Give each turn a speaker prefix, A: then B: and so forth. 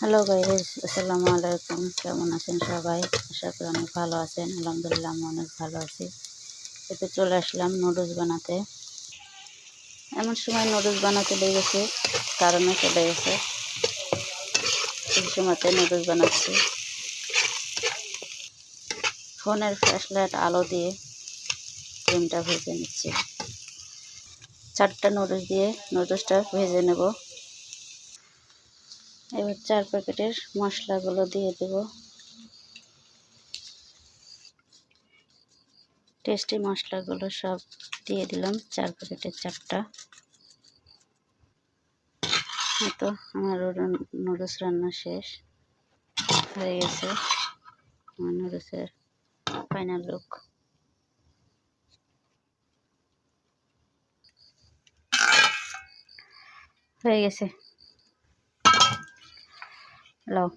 A: Hello guys, আসসালামু আলাইকুম। কেমন আছেন সবাই? আশা করি অনেক ভালো আছেন। আলহামদুলিল্লাহ আমি অনেক ভালো আছি। এতে চলে আসলাম নুডলস বানাতে। এমন সময় নুডলস বানাতে লেগেছে, কারণে চলে গেছে। এই সময়তে নুডলস বানাচ্ছি। ফোনের ফ্ল্যাশলাইট আলো দিয়ে ক্রিমটা ভেজে নিচ্ছি। 4টা নুডলস দিয়ে নুডলসটা ভেজে নেব। এবার 4 প্যাকেটের মশলাগুলো দিয়ে দেব। টেস্টি মশলাগুলো সব দিয়ে দিলাম। 4 প্যাকেটের 4টা। তো আমার নুডলস রান্না শেষ হয়ে গেছে। আমার নুডলসের ফাইনাল লুক হয়ে গেছে। লাও।